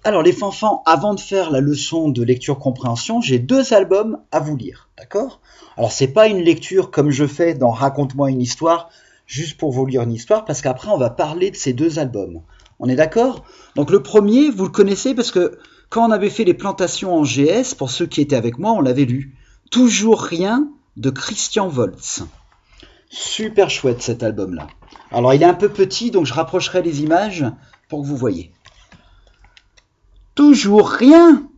Alors les fanfans, avant de faire la leçon de lecture-compréhension, j'ai 2 albums à vous lire, d'accord? Alors c'est pas une lecture comme je fais dans Raconte-moi une histoire, juste pour vous lire une histoire, parce qu'après on va parler de ces 2 albums. On est d'accord? Donc le premier, vous le connaissez parce que quand on avait fait les plantations en GS, pour ceux qui étaient avec moi, on l'avait lu. Toujours rien de Christian Volz. Super chouette cet album-là. Alors il est un peu petit, donc je rapprocherai les images pour que vous voyez. Toujours rien.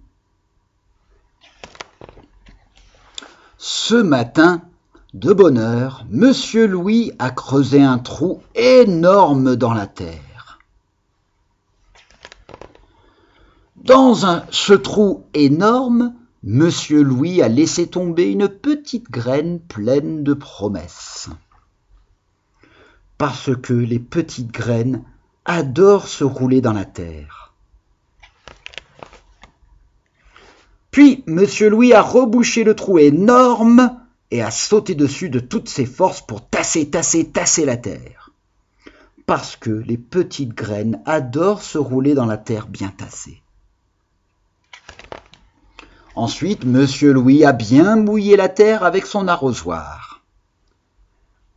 Ce matin, de bonne heure, Monsieur Louis a creusé un trou énorme dans la terre. Dans ce trou énorme, Monsieur Louis a laissé tomber une petite graine pleine de promesses. Parce que les petites graines adorent se rouler dans la terre. Puis, Monsieur Louis a rebouché le trou énorme et a sauté dessus de toutes ses forces pour tasser la terre. Parce que les petites graines adorent se rouler dans la terre bien tassée. Ensuite, Monsieur Louis a bien mouillé la terre avec son arrosoir.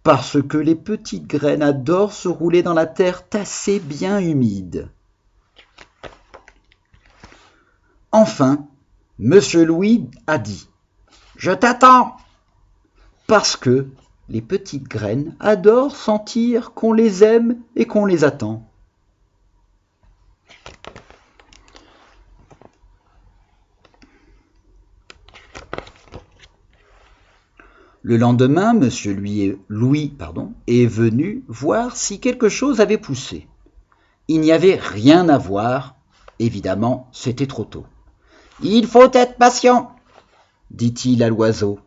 Parce que les petites graines adorent se rouler dans la terre tassée bien humide. Enfin, Monsieur Louis a dit « Je t'attends !» Parce que les petites graines adorent sentir qu'on les aime et qu'on les attend. Le lendemain, Monsieur Louis est venu voir si quelque chose avait poussé. Il n'y avait rien à voir. Évidemment, c'était trop tôt. « Il faut être patient !» dit-il à l'oiseau.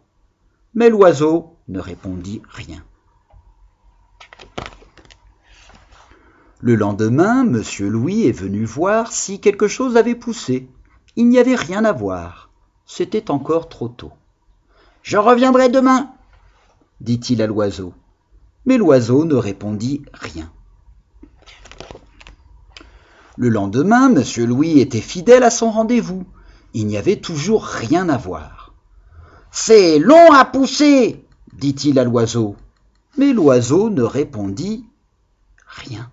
Mais l'oiseau ne répondit rien. Le lendemain, Monsieur Louis est venu voir si quelque chose avait poussé. Il n'y avait rien à voir. C'était encore trop tôt. « Je reviendrai demain !» dit-il à l'oiseau. Mais l'oiseau ne répondit rien. Le lendemain, Monsieur Louis était fidèle à son rendez-vous. Il n'y avait toujours rien à voir. « C'est long à pousser !» dit-il à l'oiseau. Mais l'oiseau ne répondit rien.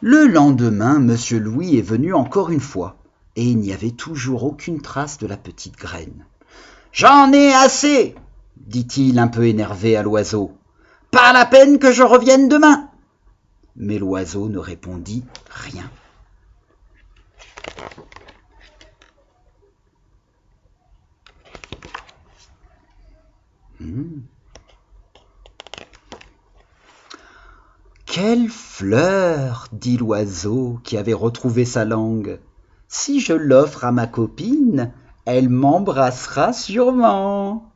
Le lendemain, Monsieur Louis est venu encore une fois, et il n'y avait toujours aucune trace de la petite graine. « J'en ai assez !» dit-il un peu énervé à l'oiseau. « Pas la peine que je revienne demain !» Mais l'oiseau ne répondit rien. « Quelle fleur !» dit l'oiseau qui avait retrouvé sa langue. « Si je l'offre à ma copine, elle m'embrassera sûrement. »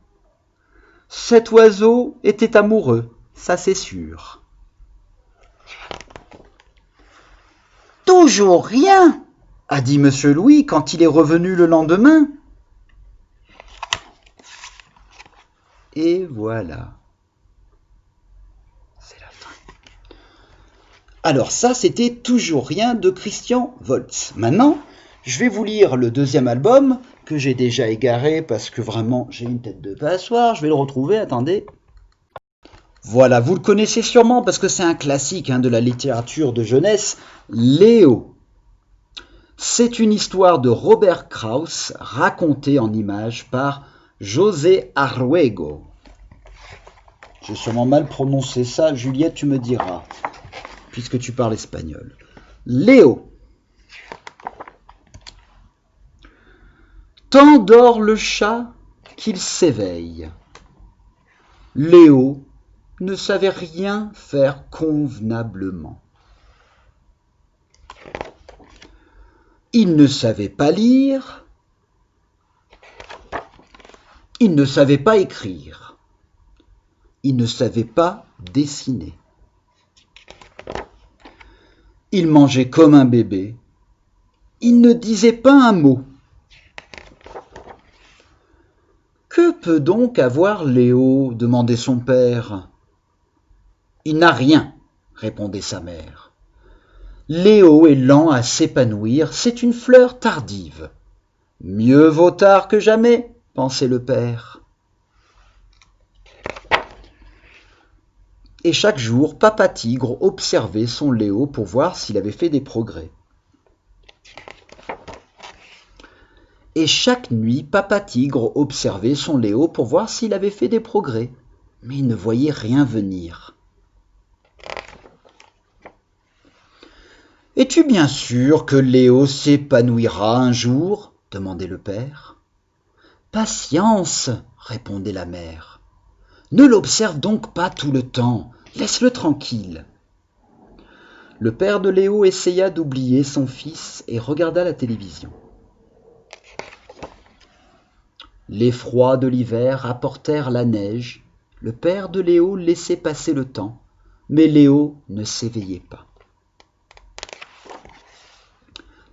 Cet oiseau était amoureux, ça c'est sûr. « Toujours rien !» a dit Monsieur Louis quand il est revenu le lendemain. Et voilà. C'est la fin. Alors ça, c'était Toujours rien de Christian Volz. Maintenant, je vais vous lire le deuxième album que j'ai déjà égaré parce que vraiment, j'ai une tête de passoire. Je vais le retrouver, attendez. Voilà, vous le connaissez sûrement parce que c'est un classique de la littérature de jeunesse, Léo. C'est une histoire de Robert Kraus racontée en images par José Arruego. J'ai sûrement mal prononcé ça, Juliette, tu me diras, puisque tu parles espagnol. Léo. Tant dort le chat qu'il s'éveille. Léo ne savait rien faire convenablement. Il ne savait pas lire, il ne savait pas écrire, il ne savait pas dessiner. Il mangeait comme un bébé, il ne disait pas un mot. Que peut donc avoir Léo ? demandait son père. Il n'a rien, répondait sa mère. Léo est lent à s'épanouir, c'est une fleur tardive. Mieux vaut tard que jamais, pensait le père. Et chaque jour, Papa Tigre observait son Léo pour voir s'il avait fait des progrès. Et chaque nuit, Papa Tigre observait son Léo pour voir s'il avait fait des progrès. Mais il ne voyait rien venir. « Es-tu bien sûr que Léo s'épanouira un jour ?» demandait le père. « Patience, répondait la mère. Ne l'observe donc pas tout le temps, laisse-le tranquille. » Le père de Léo essaya d'oublier son fils et regarda la télévision. Les froids de l'hiver apportèrent la neige. Le père de Léo laissait passer le temps, mais Léo ne s'éveillait pas.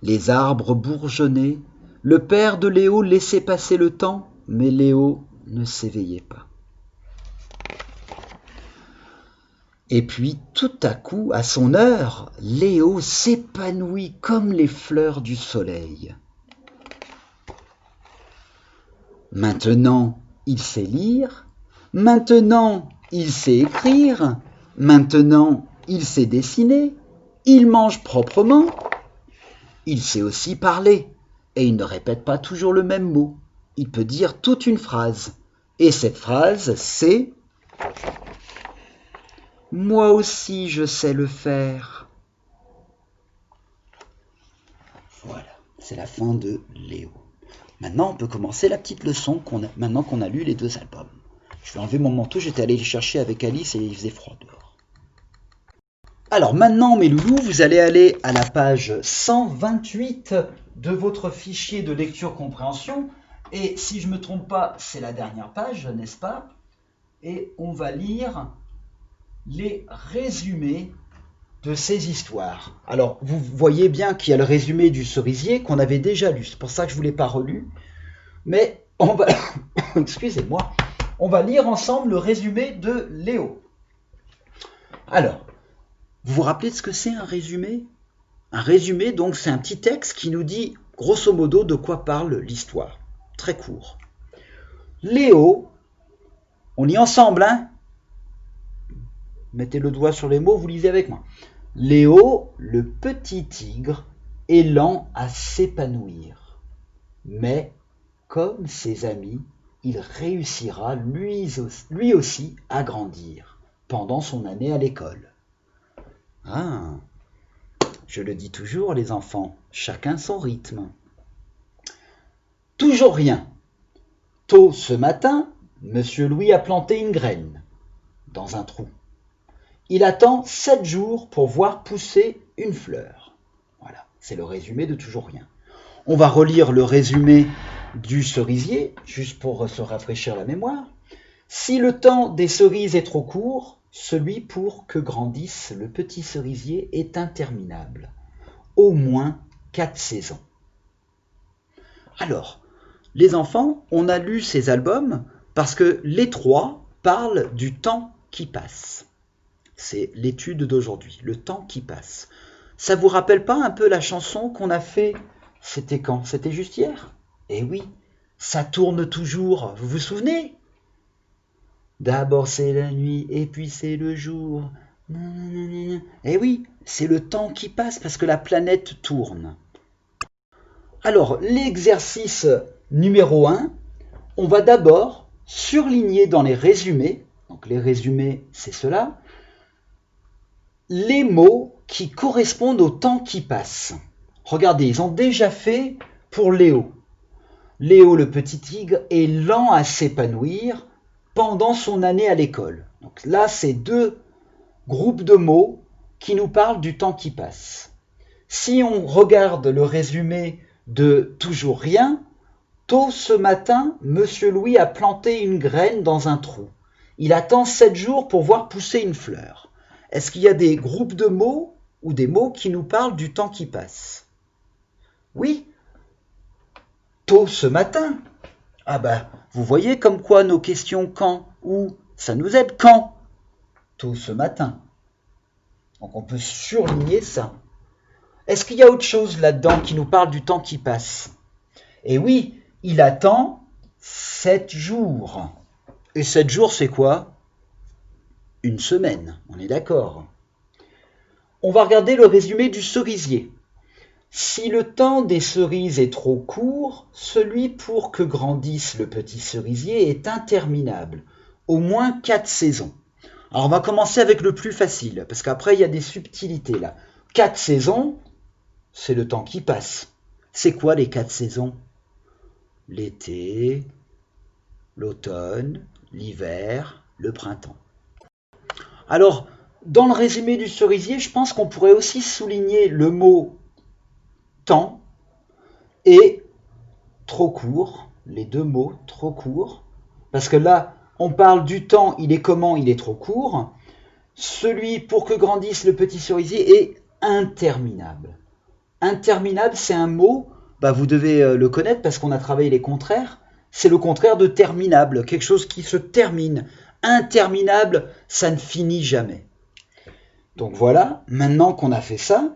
Les arbres bourgeonnaient. Le père de Léo laissait passer le temps, mais Léo ne s'éveillait pas. Et puis, tout à coup, à son heure, Léo s'épanouit comme les fleurs du soleil. Maintenant, il sait lire. Maintenant, il sait écrire. Maintenant, il sait dessiner. Il mange proprement. Il sait aussi parler. Et il ne répète pas toujours le même mot. Il peut dire toute une phrase. Et cette phrase, c'est « Moi aussi, je sais le faire ». Voilà, c'est la fin de Léo. Maintenant, on peut commencer la petite leçon maintenant qu'on a lu les deux albums. Je vais enlever mon manteau, j'étais allé les chercher avec Alice et il faisait froid dehors. Alors maintenant, mes loulous, vous allez aller à la page 128 de votre fichier de lecture-compréhension. Et si je ne me trompe pas, c'est la dernière page, n'est-ce pas? Et on va lire les résumés de ces histoires. Alors, vous voyez bien qu'il y a le résumé du cerisier qu'on avait déjà lu. C'est pour ça que je ne vous l'ai pas relu. Mais on va... Excusez-moi. On va lire ensemble le résumé de Léo. Alors, vous vous rappelez de ce que c'est un résumé? Un résumé, donc, c'est un petit texte qui nous dit, grosso modo, de quoi parle l'histoire. Très court. Léo, on lit ensemble, hein? Mettez le doigt sur les mots, vous lisez avec moi. Léo, le petit tigre, est lent à s'épanouir. Mais, comme ses amis, il réussira lui aussi à grandir pendant son année à l'école. Ah, je le dis toujours, les enfants, chacun son rythme. Toujours rien. Tôt ce matin, Monsieur Louis a planté une graine dans un trou. Il attend 7 jours pour voir pousser une fleur. Voilà, c'est le résumé de Toujours rien. On va relire le résumé du cerisier, juste pour se rafraîchir la mémoire. Si le temps des cerises est trop court, celui pour que grandisse le petit cerisier est interminable. Au moins 4 saisons. Alors, les enfants, on a lu ces albums parce que les trois parlent du temps qui passe. C'est l'étude d'aujourd'hui, le temps qui passe. Ça vous rappelle pas un peu la chanson qu'on a fait? C'était quand? C'était juste hier? Eh oui, ça tourne toujours, vous vous souvenez? D'abord c'est la nuit et puis c'est le jour. Eh oui, c'est le temps qui passe parce que la planète tourne. Alors, l'exercice numéro 1, on va d'abord surligner dans les résumés, donc les résumés c'est cela, les mots qui correspondent au temps qui passe. Regardez, ils ont déjà fait pour Léo. Léo, le petit tigre, est lent à s'épanouir pendant son année à l'école. Donc là, c'est 2 groupes de mots qui nous parlent du temps qui passe. Si on regarde le résumé de Toujours rien, tôt ce matin, Monsieur Louis a planté une graine dans un trou. Il attend 7 jours pour voir pousser une fleur. Est-ce qu'il y a des groupes de mots ou des mots qui nous parlent du temps qui passe? Oui, tôt ce matin. Ah ben, vous voyez comme quoi nos questions quand, où, ça nous aide quand? Tôt ce matin. Donc on peut surligner ça. est-ce qu'il y a autre chose là-dedans qui nous parle du temps qui passe? Eh oui, il attend 7 jours. Et 7 jours, c'est quoi? Une semaine, on est d'accord. On va regarder le résumé du cerisier. Si le temps des cerises est trop court, celui pour que grandisse le petit cerisier est interminable, au moins 4 saisons. Alors on va commencer avec le plus facile, parce qu'après il y a des subtilités là. 4 saisons, c'est le temps qui passe. C'est quoi les 4 saisons? L'été, l'automne, l'hiver, le printemps. Alors, dans le résumé du cerisier, je pense qu'on pourrait aussi souligner le mot temps et trop court, les deux mots trop court, parce que là, on parle du temps, il est comment? Il est trop court. Celui pour que grandisse le petit cerisier est interminable. Interminable, c'est un mot, vous devez le connaître parce qu'on a travaillé les contraires. C'est le contraire de terminable, quelque chose qui se termine. Interminable, ça ne finit jamais. Donc voilà, maintenant qu'on a fait ça,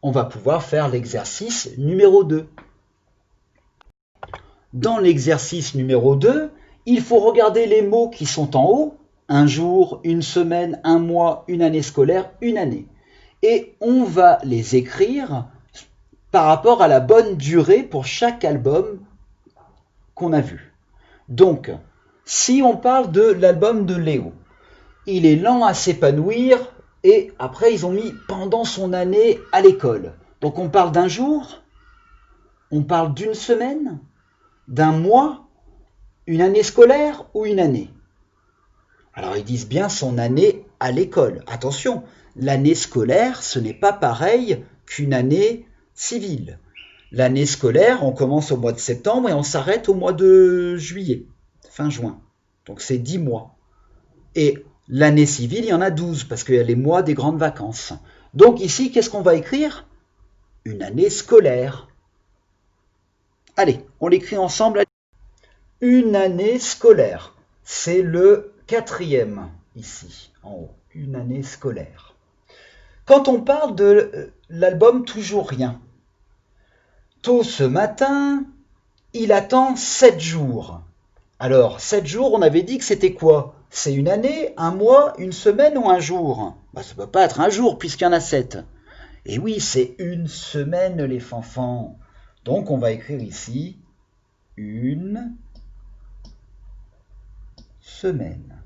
on va pouvoir faire l'exercice numéro 2. Dans l'exercice numéro 2, il faut regarder les mots qui sont en haut, un jour, une semaine, un mois, une année scolaire, une année. Et on va les écrire par rapport à la bonne durée pour chaque album qu'on a vu. Donc, si on parle de l'album de Léo, il est lent à s'épanouir et après ils ont mis pendant son année à l'école. Donc on parle d'un jour, on parle d'une semaine, d'un mois, une année scolaire ou une année. Alors ils disent bien son année à l'école. Attention, l'année scolaire, ce n'est pas pareil qu'une année civile. L'année scolaire, on commence au mois de septembre et on s'arrête au mois de juillet, fin juin. Donc c'est 10 mois. Et l'année civile, il y en a 12 parce qu'il y a les mois des grandes vacances. Donc ici, qu'est-ce qu'on va écrire? Une année scolaire. Allez, on l'écrit ensemble. Une année scolaire. C'est le 4e ici, en haut. Une année scolaire. Quand on parle de l'album Toujours Rien, tôt ce matin, il attend 7 jours. Alors, 7 jours, on avait dit que c'était quoi? C'est une année, un mois, une semaine ou un jour? Ça ne peut pas être un jour puisqu'il y en a 7. Et oui, c'est une semaine les fanfans. Donc on va écrire ici une semaine.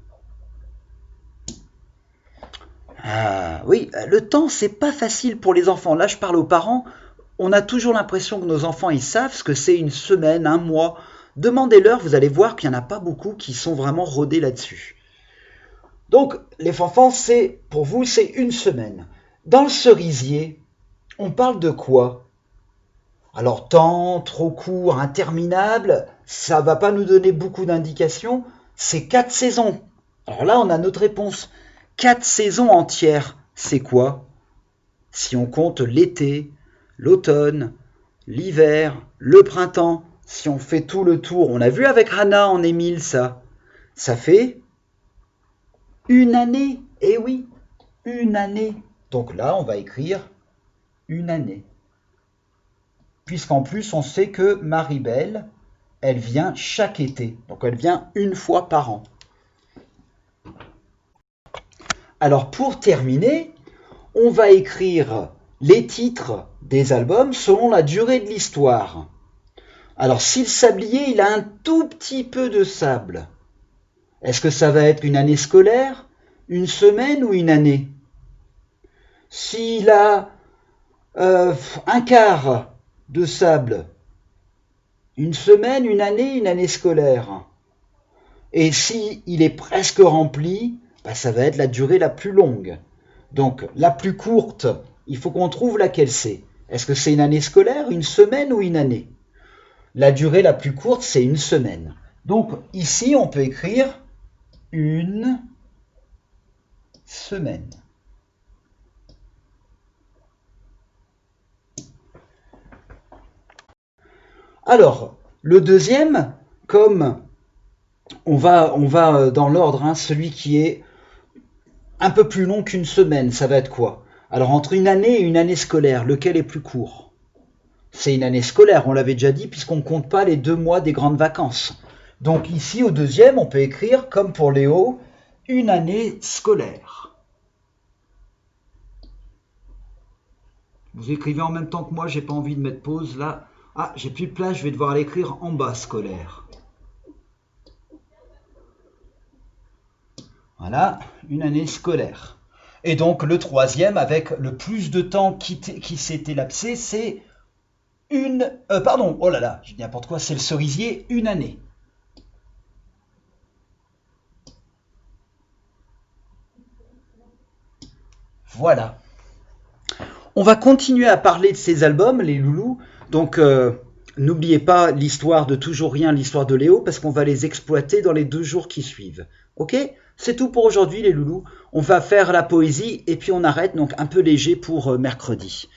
Ah oui, le temps c'est pas facile pour les enfants. Là je parle aux parents, on a toujours l'impression que nos enfants ils savent ce que c'est une semaine, un mois. Demandez-leur, vous allez voir qu'il n'y en a pas beaucoup qui sont vraiment rodés là-dessus. Donc les fanfans, pour vous c'est une semaine. Dans le cerisier, on parle de quoi? Alors temps, trop court, interminable, ça ne va pas nous donner beaucoup d'indications. C'est 4 saisons. Alors là, on a notre réponse. 4 saisons entières, c'est quoi? Si on compte l'été, l'automne, l'hiver, le printemps, si on fait tout le tour, on a vu avec Hannah en Émile ça. Ça fait une année. Eh oui, une année. Donc là, on va écrire une année. Puisqu'en plus, on sait que Marie-Belle, elle vient chaque été. Donc, elle vient une fois par an. Alors, pour terminer, on va écrire les titres des albums selon la durée de l'histoire. Alors, si le sablier, il a un tout petit peu de sable, est-ce que ça va être une année scolaire, une semaine ou une année? S'il a un quart de sable, une semaine, une année scolaire. Et si il est presque rempli, ça va être la durée la plus longue. Donc la plus courte, il faut qu'on trouve laquelle c'est. Est-ce que c'est une année scolaire, une semaine ou une année? La durée la plus courte, c'est une semaine. Donc ici, on peut écrire une semaine. Alors, le deuxième, comme on va dans l'ordre, celui qui est un peu plus long qu'une semaine, ça va être quoi? Alors, entre une année et une année scolaire, lequel est plus court? C'est une année scolaire, on l'avait déjà dit, puisqu'on ne compte pas les 2 mois des grandes vacances. Donc ici, au deuxième, on peut écrire, comme pour Léo, une année scolaire. Vous écrivez en même temps que moi, j'ai pas envie de mettre pause là. Ah, j'ai plus de place, je vais devoir l'écrire en bas, scolaire. Voilà, une année scolaire. Et donc le troisième, avec le plus de temps qui s'est élapsé, c'est oh là là, je dis n'importe quoi, c'est le cerisier, une année. Voilà. On va continuer à parler de ces albums, les loulous. Donc, n'oubliez pas l'histoire de Toujours Rien, l'histoire de Léo, parce qu'on va les exploiter dans les 2 jours qui suivent. Ok? C'est tout pour aujourd'hui, les loulous. On va faire la poésie et puis on arrête, donc un peu léger pour mercredi.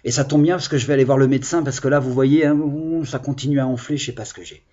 Et ça tombe bien parce que je vais aller voir le médecin, parce que là, vous voyez, hein, ça continue à enfler, je sais pas ce que j'ai.